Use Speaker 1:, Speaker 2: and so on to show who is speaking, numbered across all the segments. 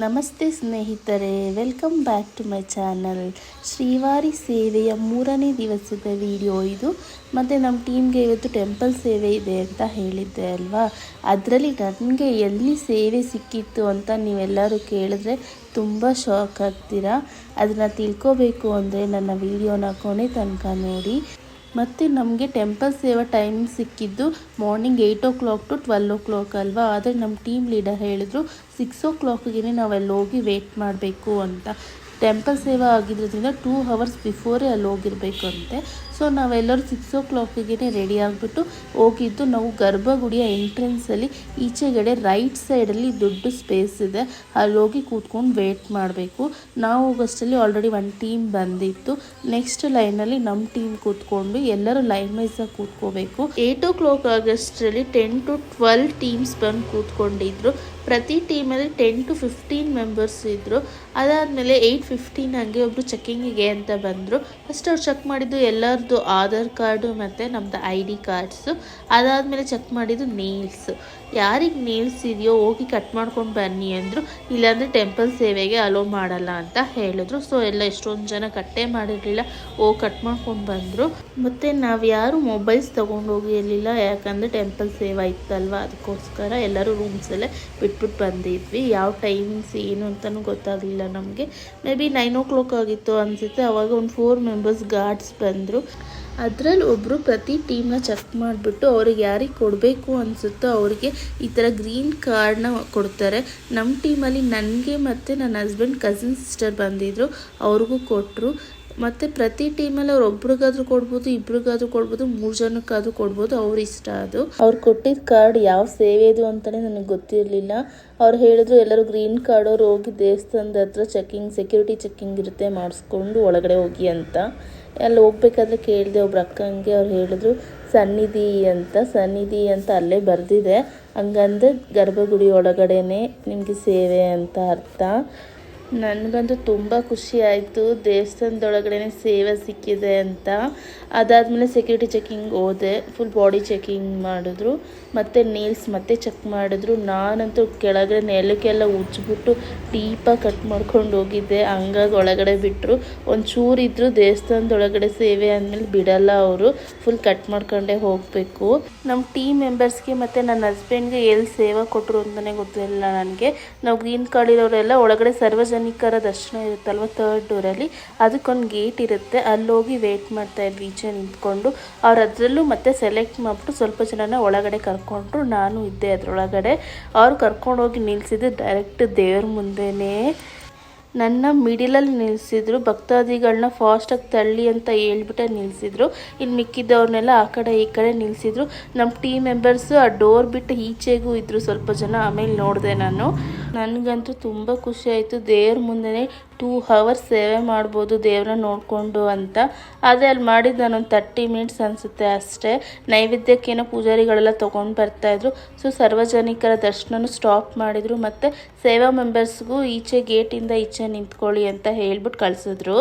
Speaker 1: ನಮಸ್ತೆ ಸ್ನೇಹಿತರೆ, welcome back to my channel. Srivari ಸೇವೆಯ 3ನೇ ದಿವಸದ ವಿಡಿಯೋ ಇದು. ಮತ್ತು ನಮ್ಮ ಟೀಮ್ಗೆ ಇವತ್ತು ಟೆಂಪಲ್ ಸೇವೆ ಇದೆ ಅಂತ ಹೇಳಿದ್ದೆ ಅಲ್ವಾ. ಅದರಲ್ಲಿ ನನಗೆ ಎಲ್ಲಿ ಸೇವೆ ಸಿಕ್ಕಿತ್ತು ಅಂತ ನೀವೆಲ್ಲರೂ ಕೇಳಿದ್ರೆ ತುಂಬ ಶಾಕ್ ಆಗ್ತೀರಾ. ಅದನ್ನು ತಿಳ್ಕೋಬೇಕು ಅಂದರೆ ನನ್ನ ವಿಡಿಯೋನ ಕೊನೆ ತನಕ ನೋಡಿ. ಮತ್ತು ನಮಗೆ ಟೆಂಪಲ್ ಸೇವಾ ಟೈಮಿಂಗ್ ಸಿಕ್ಕಿದ್ದು ಮಾರ್ನಿಂಗ್ 8 o'clock to 12 o'clock ಅಲ್ವಾ. ಆದರೆ ನಮ್ಮ ಟೀಮ್ ಲೀಡರ್ ಹೇಳಿದ್ರು 6 o'clockಗೆ ನಾವೆಲ್ಲ ಹೋಗಿ ವೇಟ್ ಮಾಡಬೇಕು ಅಂತ. ಟೆಂಪಲ್ ಸೇವಾ ಆಗಿರೋದ್ರಿಂದ 2 hours ಬಿಫೋರೇ ಅಲ್ಲಿ ಹೋಗಿರಬೇಕು ಅಂತೆ. ಸೊ ನಾವೆಲ್ಲರೂ 6 o'clockಗೆ ರೆಡಿ ಆಗಿಬಿಟ್ಟು ಹೋಗಿದ್ದು. ನಾವು ಗರ್ಭಗುಡಿಯ ಎಂಟ್ರೆನ್ಸಲ್ಲಿ ಈಚೆಗಡೆ ರೈಟ್ ಸೈಡಲ್ಲಿ ದೊಡ್ಡ ಸ್ಪೇಸ್ ಇದೆ, ಅಲ್ಲಿ ಹೋಗಿ ಕೂತ್ಕೊಂಡು ವೇಟ್ ಮಾಡಬೇಕು. ನಾವು ಹೋಗೋಷ್ಟರಲ್ಲಿ ಆಲ್ರೆಡಿ ಒಂದು ಟೀಮ್ ಬಂದಿತ್ತು. ನೆಕ್ಸ್ಟ್ ಲೈನಲ್ಲಿ ನಮ್ಮ ಟೀಮ್ ಕೂತ್ಕೊಂಡು ಎಲ್ಲರೂ ಲೈನ್ ವೈಸಾಗಿ ಕೂತ್ಕೋಬೇಕು. 8 o'clock ಆಗೋಷ್ಟರಲ್ಲಿ 10 to 12 ಟೀಮ್ಸ್ ಬಂದು ಕೂತ್ಕೊಂಡಿದ್ರು. ಪ್ರತಿ ಟೀಮಲ್ಲಿ 10 to 15 ಮೆಂಬರ್ಸ್ ಇದ್ದರು. ಅದಾದಮೇಲೆ 8:15 ಹಂಗೆ ಒಬ್ಬರು ಚೆಕ್ಕಿಂಗಿಗೆ ಅಂತ ಬಂದರು. ಫಸ್ಟ್ ಅವ್ರು ಚೆಕ್ ಮಾಡಿದ್ದು ಎಲ್ಲರದ್ದು ಆಧಾರ್ ಕಾರ್ಡು ಮತ್ತು ನಮ್ಮದು ID ಕಾರ್ಡ್ಸು. ಅದಾದಮೇಲೆ ಚೆಕ್ ಮಾಡಿದ್ದು ನೇಲ್ಸ್. ಯಾರಿಗೆ ನೇಲ್ಸ್ ಇದೆಯೋ ಹೋಗಿ ಕಟ್ ಮಾಡ್ಕೊಂಡು ಬನ್ನಿ ಅಂದರು, ಇಲ್ಲಾಂದರೆ ಟೆಂಪಲ್ ಸೇವೆಗೆ ಅಲೋ ಮಾಡಲ್ಲ ಅಂತ ಹೇಳಿದ್ರು. ಸೊ ಎಲ್ಲ ಎಷ್ಟೊಂದು ಜನ ಕಟ್ಟೇ ಮಾಡಿರಲಿಲ್ಲ, ಹೋಗಿ ಕಟ್ ಮಾಡ್ಕೊಂಡು ಬಂದರು. ಮತ್ತು ನಾವು ಯಾರು ಮೊಬೈಲ್ಸ್ ತೊಗೊಂಡು ಹೋಗಿರಲಿಲ್ಲ, ಯಾಕಂದರೆ ಟೆಂಪಲ್ ಸೇವಾ ಇತ್ತಲ್ವ, ಅದಕ್ಕೋಸ್ಕರ ಎಲ್ಲರೂ ರೂಮ್ಸಲ್ಲೇ ಬಿಟ್ಬಿಟ್ಟು ಬಂದಿದ್ವಿ. ಯಾವ ಟೈಮಿಂಗ್ಸ್ ಏನು ಅಂತಲೂ ಗೊತ್ತಾಗಲಿಲ್ಲ ನಮಗೆ. ಮೇ ಬಿ 9 o'clock ಆಗಿತ್ತು ಅನಿಸುತ್ತೆ. ಆವಾಗ ಒಂದು 4 members ಗಾರ್ಡ್ಸ್ ಬಂದರು. ಅದರಲ್ಲಿ ಒಬ್ಬರು ಪ್ರತಿ ಟೀಮ್ನ ಚೆಕ್ ಮಾಡಿಬಿಟ್ಟು ಅವ್ರಿಗೆ ಯಾರಿಗೆ ಕೊಡಬೇಕು ಅನಿಸುತ್ತೋ ಅವರಿಗೆ ಈ ಥರ ಗ್ರೀನ್ ಕಾರ್ಡ್ನ ಕೊಡ್ತಾರೆ. ನಮ್ಮ ಟೀಮಲ್ಲಿ ನನಗೆ ಮತ್ತು ನನ್ನ ಹಸ್ಬೆಂಡ್ ಕಸಿನ್ ಸಿಸ್ಟರ್ ಬಂದಿದ್ದರು, ಅವ್ರಿಗೂ ಕೊಟ್ಟರು. ಮತ್ತು ಪ್ರತಿ ಟೀಮಲ್ಲಿ ಅವ್ರು ಒಬ್ರಿಗಾದ್ರೂ ಕೊಡ್ಬೋದು, ಇಬ್ರಿಗಾದ್ರೂ ಕೊಡ್ಬೋದು, 3 ಜನಕ್ಕಾದ್ರೂ ಕೊಡ್ಬೋದು, ಅವ್ರ ಇಷ್ಟ ಅದು. ಅವ್ರು ಕೊಟ್ಟಿದ್ದ ಕಾರ್ಡ್ ಯಾವ ಸೇವೆದು ಅಂತಲೇ ನನಗೆ ಗೊತ್ತಿರಲಿಲ್ಲ. ಅವ್ರು ಹೇಳಿದ್ರು ಎಲ್ಲರೂ ಗ್ರೀನ್ ಕಾರ್ಡ್ ಅವ್ರು ಹೋಗಿ ದೇವಸ್ಥಾನದ ಹತ್ರ ಸೆಕ್ಯೂರಿಟಿ ಚೆಕ್ಕಿಂಗ್ ಇರುತ್ತೆ, ಮಾಡಿಸ್ಕೊಂಡು ಒಳಗಡೆ ಹೋಗಿ ಅಂತ. ಅಲ್ಲಿ ಹೋಗ್ಬೇಕಾದ್ರೆ ಕೇಳಿದೆ ಒಬ್ರು ಅಕ್ಕಂಗೆ. ಅವ್ರು ಹೇಳಿದ್ರು ಸನ್ನಿಧಿ ಅಂತ ಅಲ್ಲೇ ಬರೆದಿದೆ. ಹಂಗಂದ್ರೆ ಗರ್ಭಗುಡಿ ಒಳಗಡೆನೆ ನಿಮಗೆ ಸೇವೆ ಅಂತ ಅರ್ಥ. ನನಗಂತೂ ತುಂಬ ಖುಷಿ ಆಯಿತು, ದೇವಸ್ಥಾನದೊಳಗಡೆ ಸೇವೆ ಸಿಕ್ಕಿದೆ ಅಂತ. ಅದಾದಮೇಲೆ ಸೆಕ್ಯೂರಿಟಿ ಚೆಕ್ಕಿಂಗ್ ಹೋದೆ, ಫುಲ್ ಬಾಡಿ ಚೆಕ್ಕಿಂಗ್ ಮಾಡಿದ್ರು, ಮತ್ತು ನೇಲ್ಸ್ ಮತ್ತೆ ಚೆಕ್ ಮಾಡಿದ್ರು. ನಾನಂತೂ ಕೆಳಗಡೆ ನೆಲಕ್ಕೆಲ್ಲ ಉಜ್ಜಿಬಿಟ್ಟು ಡೀಪಾಗಿ ಕಟ್ ಮಾಡ್ಕೊಂಡು ಹೋಗಿದ್ದೆ, ಹಂಗಾಗಿ ಒಳಗಡೆ ಬಿಟ್ಟರು. ಒಂಚೂರಿದ್ರು ದೇವಸ್ಥಾನದೊಳಗಡೆ ಸೇವೆ ಅಂದಮೇಲೆ ಬಿಡಲ್ಲ ಅವರು, ಫುಲ್ ಕಟ್ ಮಾಡ್ಕೊಂಡೇ ಹೋಗಬೇಕು. ನಮ್ಮ ಟೀಮ್ ಮೆಂಬರ್ಸ್ಗೆ ಮತ್ತು ನನ್ನ ಹಸ್ಬೆಂಡ್ಗೆ ಎಲ್ಲಿ ಸೇವೆ ಕೊಟ್ಟರು ಅಂತಲೇ ಗೊತ್ತಿರಲಿಲ್ಲ ನನಗೆ. ನಾವು ಗ್ರೀನ್ ಕಾರ್ಡ್ ಇರೋರೆಲ್ಲ ಒಳಗಡೆ ಸಾರ್ವಜನಿಕರ ದರ್ಶನ ಇರುತ್ತಲ್ವ 3rd ಡೋರಲ್ಲಿ, ಅದಕ್ಕೊಂದು ಗೇಟ್ ಇರುತ್ತೆ, ಅಲ್ಲಿ ಹೋಗಿ ವೇಟ್ ಮಾಡ್ತಾಯಿದ್ವಿ ಈಚೆ ನಿಂತ್ಕೊಂಡು. ಅವ್ರು ಅದರಲ್ಲೂ ಮತ್ತೆ ಸೆಲೆಕ್ಟ್ ಮಾಡಿಬಿಟ್ಟು ಸ್ವಲ್ಪ ಜನನ ಒಳಗಡೆ ಕರ್ಕೊಂಡ್ರು. ನಾನು ಇದ್ದೆ ಅದರೊಳಗಡೆ. ಅವ್ರು ಕರ್ಕೊಂಡೋಗಿ ನಿಲ್ಲಿಸಿದ್ದು ಡೈರೆಕ್ಟ್ ದೇವ್ರ ಮುಂದೆನೇ. ನನ್ನ ಮಿಡಿಲಲ್ಲಿ ನಿಲ್ಲಿಸಿದ್ರು. ಭಕ್ತಾದಿಗಳನ್ನ ಫಾಸ್ಟಾಗಿ ತಳ್ಳಿ ಅಂತ ಹೇಳ್ಬಿಟ್ಟೆ ನಿಲ್ಲಿಸಿದ್ರು. ಇನ್ನು ಮಿಕ್ಕಿದ್ದವ್ರನ್ನೆಲ್ಲ ಆ ಕಡೆ ಈ ಕಡೆ ನಿಲ್ಲಿಸಿದ್ರು. ನಮ್ಮ ಟೀಮ್ ಮೆಂಬರ್ಸು ಆ ಡೋರ್ ಬಿಟ್ಟು ಈಚೆಗೂ ಇದ್ದರು ಸ್ವಲ್ಪ ಜನ. ಆಮೇಲೆ ನೋಡಿದೆ ನಾನು. ನನಗಂತೂ ತುಂಬ ಖುಷಿ ಆಯಿತು. ದೇವ್ರ ಮುಂದೆನೇ 2 hours ಸೇವೆ ಮಾಡ್ಬೋದು ದೇವ್ರನ್ನ ನೋಡಿಕೊಂಡು ಅಂತ. ಆದರೆ ಅಲ್ಲಿ ಮಾಡಿದ್ದು ನಾನೊಂದು 30 minutes ಅನಿಸುತ್ತೆ ಅಷ್ಟೇ. ನೈವೇದ್ಯಕ್ಕೇನೋ ಪೂಜಾರಿಗಳೆಲ್ಲ ತೊಗೊಂಡು ಬರ್ತಾಯಿದ್ರು. ಸೊ ಸಾರ್ವಜನಿಕರ ದರ್ಶನನೂ ಸ್ಟಾಪ್ ಮಾಡಿದರು. ಮತ್ತು ಸೇವಾ ಮೆಂಬರ್ಸ್ಗೂ ಈಚೆ ಗೇಟಿಂದ ಈಚೆ ನಿಂತ್ಕೊಳ್ಳಿ ಅಂತ ಹೇಳ್ಬಿಟ್ಟು ಕಳಿಸಿದ್ರು.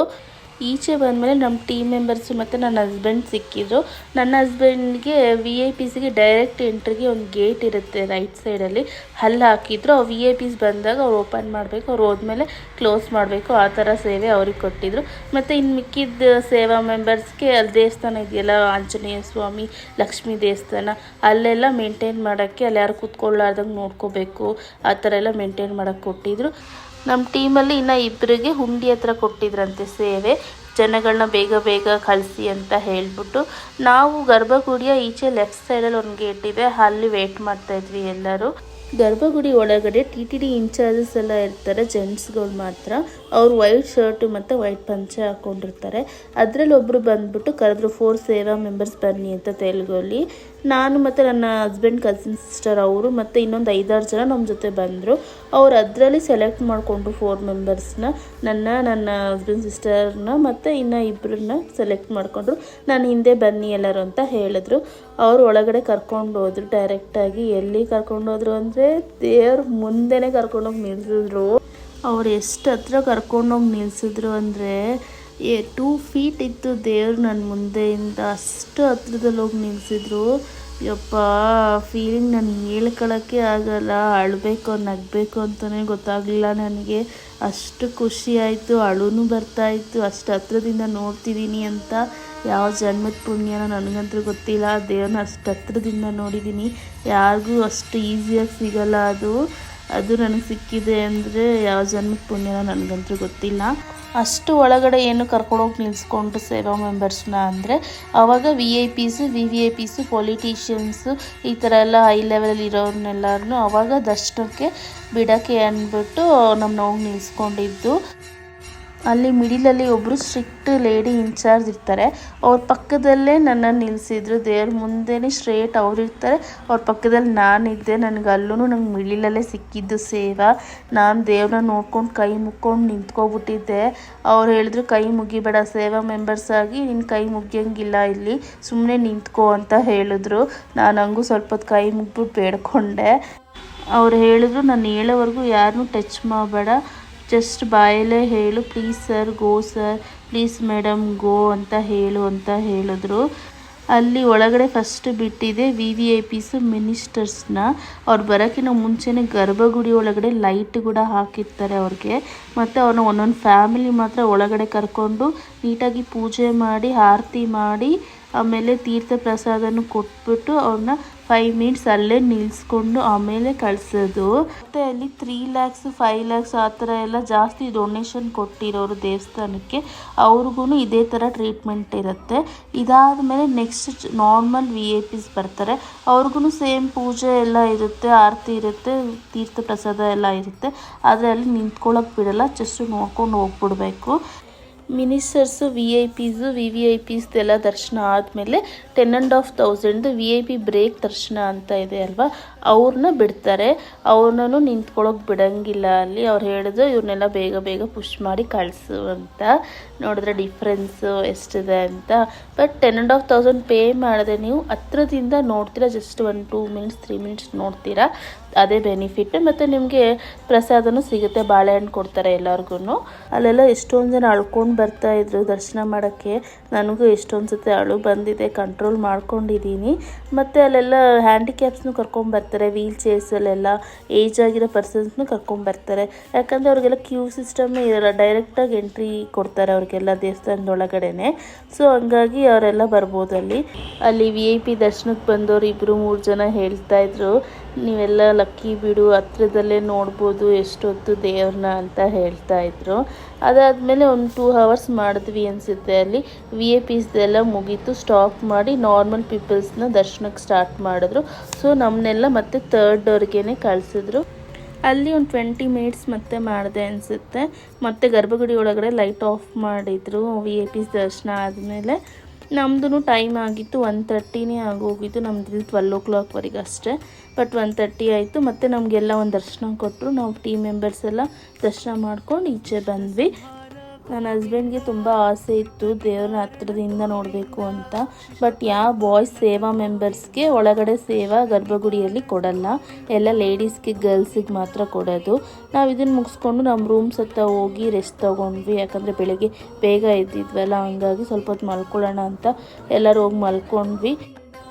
Speaker 1: ಈಚೆ ಬಂದಮೇಲೆ ನಮ್ಮ ಟೀಮ್ ಮೆಂಬರ್ಸು ಮತ್ತು ನನ್ನ ಹಸ್ಬೆಂಡ್ ಸಿಕ್ಕಿದ್ರು. ನನ್ನ ಹಸ್ಬೆಂಡ್ಗೆ VIPಸ್ಗೆ ಡೈರೆಕ್ಟ್ ಎಂಟ್ರಿಗೆ ಒಂದು ಗೇಟ್ ಇರುತ್ತೆ ರೈಟ್ ಸೈಡಲ್ಲಿ, ಅಲ್ಲಿ ಹಾಕಿದ್ರು. ಅವ್ರು VIPಸ್ ಬಂದಾಗ ಅವ್ರು ಓಪನ್ ಮಾಡಬೇಕು, ಅವ್ರು ಹೋದ್ಮೇಲೆ ಕ್ಲೋಸ್ ಮಾಡಬೇಕು, ಆ ಥರ ಸೇವೆ ಅವ್ರಿಗೆ ಕೊಟ್ಟಿದ್ರು. ಮತ್ತು ಇನ್ನು ಮಿಕ್ಕಿದ ಸೇವಾ ಮೆಂಬರ್ಸ್ಗೆ ಅಲ್ಲಿ ದೇವಸ್ಥಾನ ಇದೆಯಲ್ಲ, ಆಂಜನೇಯ ಸ್ವಾಮಿ, ಲಕ್ಷ್ಮೀ ದೇವಸ್ಥಾನ, ಅಲ್ಲೆಲ್ಲ ಮೇಂಟೈನ್ ಮಾಡೋಕ್ಕೆ, ಅಲ್ಲಿ ಯಾರು ಕೂತ್ಕೊಳ್ಳಾರ್ದಂಗೆ ನೋಡ್ಕೋಬೇಕು, ಆ ಥರ ಎಲ್ಲ ಮೇಂಟೈನ್ ಮಾಡೋಕ್ಕೆ ಕೊಟ್ಟಿದ್ರು. ನಮ್ಮ ಟೀಮಲ್ಲಿ ಇನ್ನು 2 ಹುಂಡಿ ಹತ್ರ ಕೊಟ್ಟಿದ್ರಂತೆ ಸೇವೆ, ಜನಗಳನ್ನ ಬೇಗ ಕಳಿಸಿ ಅಂತ ಹೇಳ್ಬಿಟ್ಟು. ನಾವು ಗರ್ಭಗುಡಿಯ ಈಚೆ ಲೆಫ್ಟ್ ಸೈಡಲ್ಲಿ ಒಂದು ಗೇಟ್ ಇದೆ, ಅಲ್ಲಿ ವೇಟ್ ಮಾಡ್ತಾಯಿದ್ವಿ ಎಲ್ಲರೂ. ಗರ್ಭಗುಡಿ ಒಳಗಡೆ TTD ಇನ್ಚಾರ್ಜಸ್ ಎಲ್ಲ ಇರ್ತಾರೆ, ಜೆಂಟ್ಸ್ಗಳು ಮಾತ್ರ. ಅವರು ವೈಟ್ ಶರ್ಟು ಮತ್ತು ವೈಟ್ ಪಂಚೆ ಹಾಕ್ಕೊಂಡಿರ್ತಾರೆ. ಅದರಲ್ಲಿ ಒಬ್ಬರು ಬಂದುಬಿಟ್ಟು ಕರೆದ್ರು 4 ಸೇವಾ ಮೆಂಬರ್ಸ್ ಬನ್ನಿ ಅಂತ ತೆಲುಗಲ್ಲಿ. ನಾನು ಮತ್ತು ನನ್ನ ಹಸ್ಬೆಂಡ್ ಕಸಿನ್ ಸಿಸ್ಟರ್ ಅವರು ಮತ್ತು ಇನ್ನೊಂದು 5-6 ಜನ ನಮ್ಮ ಜೊತೆ ಬಂದರು. ಅವ್ರು ಅದರಲ್ಲಿ ಸೆಲೆಕ್ಟ್ ಮಾಡಿಕೊಂಡ್ರು 4 ಮೆಂಬರ್ಸ್ನ, ನನ್ನ ಹಸ್ಬೆಂಡ್ ಸಿಸ್ಟರ್ನ ಮತ್ತು ಇನ್ನು 2 ಸೆಲೆಕ್ಟ್ ಮಾಡಿಕೊಂಡ್ರು. ನಾನು ಹಿಂದೆ ಬನ್ನಿ ಎಲ್ಲರೂ ಅಂತ ಹೇಳಿದ್ರು. ಅವರು ಒಳಗಡೆ ಕರ್ಕೊಂಡು ಹೋದ್ರು ಡೈರೆಕ್ಟಾಗಿ. ಎಲ್ಲಿ ಕರ್ಕೊಂಡು ಹೋದ್ರು ಅಂದರೆ ದೇವ್ರ ಮುಂದೆನೇ ಕರ್ಕೊಂಡೋಗಿ ನಿಲ್ಲಿಸಿದ್ರು. ಅವ್ರು ಎಷ್ಟು ಹತ್ರ ಕರ್ಕೊಂಡೋಗಿ ನಿಲ್ಲಿಸಿದ್ರು ಅಂದರೆ 2 feet ಇತ್ತು ದೇವ್ರು ನನ್ನ ಮುಂದೆಯಿಂದ, ಅಷ್ಟು ಹತ್ರದಲ್ಲಿ ಹೋಗಿ ನಿಲ್ಲಿಸಿದ್ರು. ಯಪ್ಪ ಫೀಲಿಂಗ್ ನಾನು ಹೇಳ್ಕೊಳಕ್ಕೆ ಆಗಲ್ಲ. ಅಳಬೇಕು ನಗಬೇಕು ಅಂತಲೇ ಗೊತ್ತಾಗಲಿಲ್ಲ ನನಗೆ. ಅಷ್ಟು ಖುಷಿ ಆಯಿತು, ಅಳುನೂ ಬರ್ತಾಯಿತ್ತು. ಅಷ್ಟು ಹತ್ರದಿಂದ ನೋಡ್ತಿದ್ದೀನಿ ಅಂತ ಯಾವ ಜನ್ಮದ ಪುಣ್ಯನೋ ನನಗಂತೂ ಗೊತ್ತಿಲ್ಲ. ದೇವ್ರನ್ನ ಅಷ್ಟು ಹತ್ರದಿಂದ ನೋಡಿದ್ದೀನಿ. ಯಾರಿಗೂ ಅಷ್ಟು ಈಸಿಯಾಗಿ ಸಿಗಲ್ಲ ಅದು ನನಗೆ ಸಿಕ್ಕಿದೆ ಅಂದರೆ ಯಾವ ಜನ್ಮದ ಪುಣ್ಯನೋ ನನಗಂತೂ ಗೊತ್ತಿಲ್ಲ. ಅಷ್ಟು ಒಳಗಡೆ ಏನು ಕರ್ಕೊಂಡೋಗಿ ನಿಲ್ಲಿಸ್ಕೊಂಡ್ರು ಸೇವಾ ಮೆಂಬರ್ಸ್ನ ಅಂದರೆ ಆವಾಗ VIP ಪೊಲಿಟಿಷಿಯನ್ಸು ಈ ಥರ ಎಲ್ಲ ಹೈ ಲೆವೆಲಲ್ಲಿ ಇರೋರನ್ನೆಲ್ಲರನ್ನೂ ಆವಾಗ ದರ್ಶನಕ್ಕೆ ಬಿಡೋಕ್ಕೆ ಅಂದ್ಬಿಟ್ಟು ನಮ್ಮನ್ನ ಹೋಗಿ ನಿಲ್ಲಿಸ್ಕೊಂಡಿದ್ದು. ಅಲ್ಲಿ ಮಿಡಿಲಲ್ಲಿ ಒಬ್ಬರು ಸ್ಟ್ರಿಕ್ಟ್ ಲೇಡಿ ಇನ್ಚಾರ್ಜ್ ಇರ್ತಾರೆ. ಅವ್ರ ಪಕ್ಕದಲ್ಲೇ ನನ್ನನ್ನು ನಿಲ್ಲಿಸಿದ್ರು. ದೇವ್ರ ಮುಂದೆನೇ ಸ್ಟ್ರೇಟ್ ಅವ್ರಿರ್ತಾರೆ, ಅವ್ರ ಪಕ್ಕದಲ್ಲಿ ನಾನಿದ್ದೆ. ನನಗೆ ನಂಗೆ ಮಿಡಿಲಲ್ಲೇ ಸಿಕ್ಕಿದ್ದು ಸೇವಾ. ನಾನು ದೇವ್ರನ್ನ ನೋಡ್ಕೊಂಡು ಕೈ ಮುಕ್ಕೊಂಡು ನಿಂತ್ಕೊಬಿಟ್ಟಿದ್ದೆ. ಅವ್ರು ಹೇಳಿದ್ರು ಕೈ ಮುಗಿಬೇಡ, ಸೇವಾ ಮೆಂಬರ್ಸ್ ಆಗಿ ನಿನ್ನ ಕೈ ಮುಗಿಯಂಗಿಲ್ಲ, ಇಲ್ಲಿ ಸುಮ್ಮನೆ ನಿಂತ್ಕೋ ಅಂತ ಹೇಳಿದ್ರು. ನಾನು ಹಂಗೂ ಸ್ವಲ್ಪ ಹೊತ್ತು ಕೈ ಮುಗ್ಬಿಟ್ಟು ಬೇಡ್ಕೊಂಡೆ. ಅವ್ರು ಹೇಳಿದ್ರು ನಾನು ಹೇಳೋವರೆಗೂ ಯಾರನ್ನೂ ಟಚ್ ಮಾಡಬೇಡ, ಜಸ್ಟ್ ಬಾಯಲ್ಲೇ ಹೇಳು, please sir go sir, please madam go ಅಂತ ಹೇಳು ಅಂತ ಹೇಳಿದ್ರು. ಅಲ್ಲಿ ಒಳಗಡೆ ಫಸ್ಟ್ ಬಿಟ್ಟಿದೆ VVIPs ಮಿನಿಸ್ಟರ್ಸ್ನ. ಅವ್ರು ಬರೋಕ್ಕಿಂತ ಮುಂಚೆನೇ ಗರ್ಭಗುಡಿ ಒಳಗಡೆ ಲೈಟ್ ಕೂಡ ಹಾಕಿರ್ತಾರೆ ಅವ್ರಿಗೆ. ಮತ್ತು ಅವ್ರನ್ನ ಒಂದೊಂದು ಫ್ಯಾಮಿಲಿ ಮಾತ್ರ ಒಳಗಡೆ ಕರ್ಕೊಂಡು ನೀಟಾಗಿ ಪೂಜೆ ಮಾಡಿ ಆರತಿ ಮಾಡಿ ಆಮೇಲೆ ತೀರ್ಥ ಪ್ರಸಾದನೂ ಕೊಟ್ಬಿಟ್ಟು ಅವ್ರನ್ನ 5 ಮಿನಿಟ್ಸ್ ಅಲ್ಲೇ ನಿಲ್ಲಿಸ್ಕೊಂಡು ಆಮೇಲೆ ಕಳಿಸೋದು. ಮತ್ತು ಅಲ್ಲಿ 3 lakhs 5 lakhs ಆ ಥರ ಎಲ್ಲ ಜಾಸ್ತಿ ಡೊನೇಷನ್ ಕೊಟ್ಟಿರೋರು ದೇವಸ್ಥಾನಕ್ಕೆ, ಅವ್ರಿಗೂ ಇದೇ ಥರ ಟ್ರೀಟ್ಮೆಂಟ್ ಇರುತ್ತೆ. ಇದಾದಮೇಲೆ ನೆಕ್ಸ್ಟ್ ನಾರ್ಮಲ್ VIPs ಬರ್ತಾರೆ. ಅವ್ರಿಗೂ ಸೇಮ್ ಪೂಜೆ ಎಲ್ಲ ಇರುತ್ತೆ, ಆರತಿ ಇರುತ್ತೆ, ತೀರ್ಥ ಪ್ರಸಾದ ಎಲ್ಲ ಇರುತ್ತೆ. ಆದರೆ ಅಲ್ಲಿ ನಿಂತ್ಕೊಳ್ಳೋಕೆ ಬಿಡಲ್ಲ, ಜಸ್ಟ್ ನೋಡ್ಕೊಂಡು ಹೋಗ್ಬಿಡ್ಬೇಕು. ಮಿನಿಸ್ಟರ್ಸು VVIPs ಎಲ್ಲ ದರ್ಶನ ಆದಮೇಲೆ 10,500 VIP ಬ್ರೇಕ್ ದರ್ಶನ ಅಂತ ಇದೆ ಅಲ್ವಾ, ಅವ್ರನ್ನ ಬಿಡ್ತಾರೆ. ಅವ್ರನ್ನೂ ನಿಂತ್ಕೊಳ್ಳೋಕೆ ಬಿಡೋಂಗಿಲ್ಲ ಅಲ್ಲಿ. ಅವ್ರು ಹೇಳಿದ್ರು ಇವ್ರನ್ನೆಲ್ಲ ಬೇಗ ಪುಷ್ ಮಾಡಿ ಕಳಿಸು ಅಂತ. ನೋಡಿದ್ರೆ ಡಿಫ್ರೆನ್ಸು ಎಷ್ಟಿದೆ ಅಂತ. ಬಟ್ 10,500 ಪೇ ಮಾಡಿದೆ ನೀವು ಹತ್ರದಿಂದ ನೋಡ್ತೀರಾ, ಜಸ್ಟ್ 1-2 ಮಿನಿಟ್ಸ್ 3 ಮಿನಿಟ್ಸ್ ನೋಡ್ತೀರಾ, ಅದೇ ಬೆನಿಫಿಟ್. ಮತ್ತು ನಿಮಗೆ ಪ್ರಸಾದನೂ ಸಿಗುತ್ತೆ, ಬಾಳೆಹಣ್ಣು ಕೊಡ್ತಾರೆ ಎಲ್ಲರಿಗೂ. ಅಲ್ಲೆಲ್ಲ ಎಷ್ಟೊಂದು ಜನ ಅಳ್ಕೊಂಡು ಬರ್ತಾಯಿದ್ರು ದರ್ಶನ ಮಾಡೋಕ್ಕೆ. ನನಗೂ ಎಷ್ಟೊಂದು ಸತಿ ಅಳು ಬಂದಿದೆ, ಕಂಟ್ರೋಲ್ ಮಾಡ್ಕೊಂಡಿದ್ದೀನಿ. ಮತ್ತು ಅಲ್ಲೆಲ್ಲ ಹ್ಯಾಂಡಿಕ್ಯಾಪ್ಸ್ನೂ ಕರ್ಕೊಂಬರ್ತಾರೆ, ವೀಲ್ ಚೇರ್ಸಲ್ಲೆಲ್ಲ ಏಜ್ ಆಗಿರೋ ಪರ್ಸನ್ಸ್ನೂ ಕರ್ಕೊಂಬರ್ತಾರೆ. ಯಾಕಂದರೆ ಅವ್ರಿಗೆಲ್ಲ ಕ್ಯೂ ಸಿಸ್ಟಮ್ಮೇ ಇರೋಲ್ಲ, ಡೈರೆಕ್ಟಾಗಿ ಎಂಟ್ರಿ ಕೊಡ್ತಾರೆ ಅವ್ರಿಗೆಲ್ಲ ದೇವಸ್ಥಾನದೊಳಗಡೆನೆ. ಸೊ ಹಂಗಾಗಿ ಅವರೆಲ್ಲ ಬರ್ಬೋದು ಅಲ್ಲಿ VIP ದರ್ಶನಕ್ಕೆ ಬಂದವರು 2-3 ಜನ ಹೇಳ್ತಾಯಿದ್ರು, ನೀವೆಲ್ಲ ಲಕ್ಕಿ ಬಿಡು, ಹತ್ರದಲ್ಲೇ ನೋಡ್ಬೋದು ಎಷ್ಟೊತ್ತು ದೇವ್ರನ್ನ ಅಂತ ಹೇಳ್ತಾಯಿದ್ರು. ಅದಾದಮೇಲೆ ಒಂದು 2 hours ಮಾಡಿದ್ವಿ ಅನಿಸುತ್ತೆ. ಅಲ್ಲಿ VIPsದೆಲ್ಲ ಮುಗೀತು, ಸ್ಟಾಪ್ ಮಾಡಿ ನಾರ್ಮಲ್ ಪೀಪಲ್ಸ್ನ ದರ್ಶನಕ್ಕೆ ಸ್ಟಾರ್ಟ್ ಮಾಡಿದ್ರು. ಸೊ ನಮ್ಮನ್ನೆಲ್ಲ ಮತ್ತೆ 3rd ಡೋರ್ಗೆ ಕಳಿಸಿದ್ರು. ಅಲ್ಲಿ ಒಂದು 20 ಮಿನಿಟ್ಸ್ ಮತ್ತೆ ಮಾಡಿದೆ ಅನಿಸುತ್ತೆ. ಮತ್ತು ಗರ್ಭಗುಡಿ ಒಳಗಡೆ ಲೈಟ್ ಆಫ್ ಮಾಡಿದರು VIPs ದರ್ಶನ ಆದಮೇಲೆ. ನಮ್ಮದು ಟೈಮ್ ಆಗಿತ್ತು 1:30 ಆಗೋಗಿತ್ತು. ನಮ್ಮದು 12 o'clockವರೆಗೆ ಅಷ್ಟೇ. ಬಟ್ 1:30 ಆಯಿತು. ಮತ್ತು ನಮಗೆಲ್ಲ ಒಂದು ದರ್ಶನ ಕೊಟ್ಟರು. ನಾವು ಟೀಮ್ ಮೆಂಬರ್ಸ್ ಎಲ್ಲ ದರ್ಶನ ಮಾಡ್ಕೊಂಡು ಈಚೆ ಬಂದ್ವಿ. ನನ್ನ ಹಸ್ಬೆಂಡ್ಗೆ ತುಂಬ ಆಸೆ ಇತ್ತು ದೇವ್ರನ್ನ ಹತ್ರದಿಂದ ನೋಡಬೇಕು ಅಂತ. ಬಟ್ ಯಾವ ಬಾಯ್ಸ್ ಸೇವಾ ಮೆಂಬರ್ಸ್ಗೆ ಒಳಗಡೆ ಸೇವಾ ಗರ್ಭಗುಡಿಯಲ್ಲಿ ಕೊಡಲ್ಲ, ಎಲ್ಲ ಲೇಡೀಸ್ಗೆ ಗರ್ಲ್ಸಿಗೆ ಮಾತ್ರ ಕೊಡೋದು. ನಾವು ಇದನ್ನು ಮುಗಿಸ್ಕೊಂಡು ನಮ್ಮ ರೂಮ್ಸ್ ಹತ್ರ ಹೋಗಿ ರೆಸ್ಟ್ ತೊಗೊಂಡ್ವಿ. ಯಾಕಂದರೆ ಬೆಳಗ್ಗೆ ಬೇಗ ಎದ್ದಿದ್ವಲ್ಲ, ಹಂಗಾಗಿ ಸ್ವಲ್ಪ ಹೊತ್ತು ಮಲ್ಕೊಳ್ಳೋಣ ಅಂತ ಎಲ್ಲರೂ ಹೋಗಿ ಮಲ್ಕೊಂಡ್ವಿ.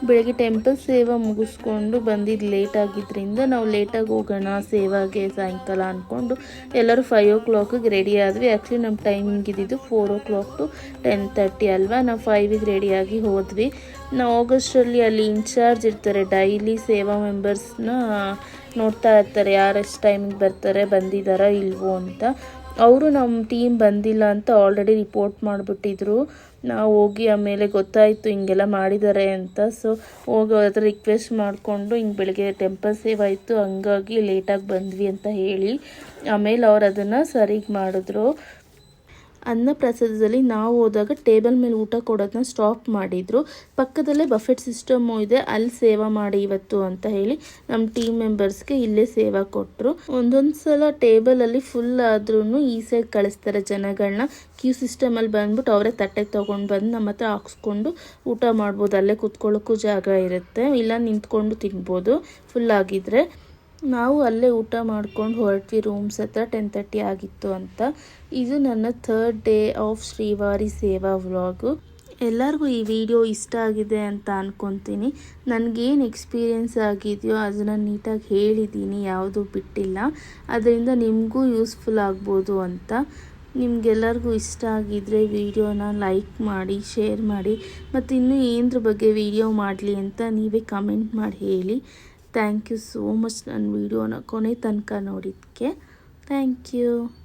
Speaker 1: ಬೆಳಗ್ಗೆ ಟೆಂಪಲ್ ಸೇವಾ ಮುಗಿಸ್ಕೊಂಡು ಬಂದಿದ್ದು ಲೇಟ್ ಆಗಿದ್ದರಿಂದ ನಾವು ಲೇಟಾಗಿ ಹೋಗೋಣ ಸೇವಾಗೆ ಸಾಯಂಕಾಲ ಅಂದ್ಕೊಂಡು ಎಲ್ಲರೂ 5 o'clockಗೆ ರೆಡಿ ಆದ್ವಿ. ಆ್ಯಕ್ಚುಲಿ ನಮ್ಮ ಟೈಮಿಂಗ್ ಇದ್ದಿದ್ದು 4 o'clock to 10:30 ಅಲ್ವಾ. ನಾವು 5ಗೆ ರೆಡಿಯಾಗಿ ಹೋದ್ವಿ. ನಾವು ಆಗಸ್ಟಲ್ಲಿ ಅಲ್ಲಿ ಇನ್ಚಾರ್ಜ್ ಇರ್ತಾರೆ, ಡೈಲಿ ಸೇವಾ ಮೆಂಬರ್ಸ್ನ ನೋಡ್ತಾ ಇರ್ತಾರೆ, ಯಾರು ಎಷ್ಟು ಟೈಮಿಗೆ ಬರ್ತಾರೆ, ಬಂದಿದ್ದಾರಾ ಇಲ್ವೋ ಅಂತ. ಅವರು ನಮ್ಮ ಟೀಮ್ ಬಂದಿಲ್ಲ ಅಂತ ಆಲ್ರೆಡಿ ರಿಪೋರ್ಟ್ ಮಾಡಿಬಿಟ್ಟಿದ್ರು. ನಾವು ಹೋಗಿ ಆಮೇಲೆ ಗೊತ್ತಾಯಿತು ಹಿಂಗೆಲ್ಲ ಮಾಡಿದ್ದಾರೆ ಅಂತ. ಸೊ ಹೋಗಿ ಅವ್ರ ಹತ್ರ ರಿಕ್ವೆಸ್ಟ್ ಮಾಡಿಕೊಂಡು ಹಿಂಗೆ ಬೆಳಗ್ಗೆ ಟೆಂಪಲ್ ಸೇವಾ ಇತ್ತು ಹಂಗಾಗಿ ಲೇಟಾಗಿ ಬಂದ್ವಿ ಅಂತ ಹೇಳಿ ಆಮೇಲೆ ಅವ್ರು ಅದನ್ನು ಸರಿಗೆ ಮಾಡಿದ್ರು. ಅನ್ನ ಪ್ರಸಾದದಲ್ಲಿ ನಾವು ಹೋದಾಗ ಟೇಬಲ್ ಮೇಲೆ ಊಟ ಕೊಡೋದನ್ನ ಸ್ಟಾಪ್ ಮಾಡಿದರು. ಪಕ್ಕದಲ್ಲೇ ಬಫೆಟ್ ಸಿಸ್ಟಮು ಇದೆ, ಅಲ್ಲಿ ಸೇವಾ ಮಾಡಿ ಇವತ್ತು ಅಂತ ಹೇಳಿ ನಮ್ಮ ಟೀಮ್ ಮೆಂಬರ್ಸ್ಗೆ ಇಲ್ಲೇ ಸೇವಾ ಕೊಟ್ಟರು. ಒಂದೊಂದು ಸಲ ಟೇಬಲಲ್ಲಿ ಫುಲ್ ಆದ್ರೂ ಈ ಸೈಡ್ ಕಳಿಸ್ತಾರೆ ಜನಗಳನ್ನ. ಕ್ಯೂ ಸಿಸ್ಟಮಲ್ಲಿ ಬಂದ್ಬಿಟ್ಟು ಅವರೇ ತಟ್ಟೆಗೆ ತೊಗೊಂಡು ಬಂದು ನಮ್ಮ ಹತ್ರ ಹಾಕ್ಸ್ಕೊಂಡು ಊಟ ಮಾಡ್ಬೋದು. ಅಲ್ಲೇ ಕೂತ್ಕೊಳ್ಳೋಕ್ಕೂ ಜಾಗ ಇರುತ್ತೆ, ಇಲ್ಲ ನಿಂತ್ಕೊಂಡು ತಿನ್ಬೋದು ಫುಲ್ ಆಗಿದ್ರೆ. ನಾವು ಅಲ್ಲೇ ಊಟ ಮಾಡ್ಕೊಂಡು ಹೊರಟ್ವಿ ರೂಮ್ಸ್ ಹತ್ರ. 10:30 ಆಗಿತ್ತು ಅಂತ. ಇದು ನನ್ನ 3rd ಡೇ ಆಫ್ ಶ್ರೀವಾರಿ ಸೇವಾ ವ್ಲಾಗು. ಎಲ್ಲರಿಗೂ ಈ ವಿಡಿಯೋ ಇಷ್ಟ ಆಗಿದೆ ಅಂತ ಅಂದ್ಕೊತೀನಿ. ನನಗೇನು ಎಕ್ಸ್ಪೀರಿಯೆನ್ಸ್ ಆಗಿದೆಯೋ ಅದನ್ನು ನೀಟಾಗಿ ಹೇಳಿದ್ದೀನಿ, ಯಾವುದೂ ಬಿಟ್ಟಿಲ್ಲ. ಅದರಿಂದ ನಿಮಗೂ ಯೂಸ್ಫುಲ್ ಆಗ್ಬೋದು ಅಂತ. ನಿಮಗೆಲ್ಲರಿಗೂ ಇಷ್ಟ ಆಗಿದ್ದರೆ ವಿಡಿಯೋನ ಲೈಕ್ ಮಾಡಿ, ಶೇರ್ ಮಾಡಿ, ಮತ್ತು ಇನ್ನೂ ಏನರ ಬಗ್ಗೆ ವಿಡಿಯೋ ಮಾಡಲಿ ಅಂತ ನೀವೇ ಕಮೆಂಟ್ ಮಾಡಿ ಹೇಳಿ. ಥ್ಯಾಂಕ್ ಯು ಸೋ ಮಚ್ ನನ್ನ ವಿಡಿಯೋನ ಕೊನೆ ತನಕ ನೋಡಿದ್ದಕ್ಕೆ. Thank you.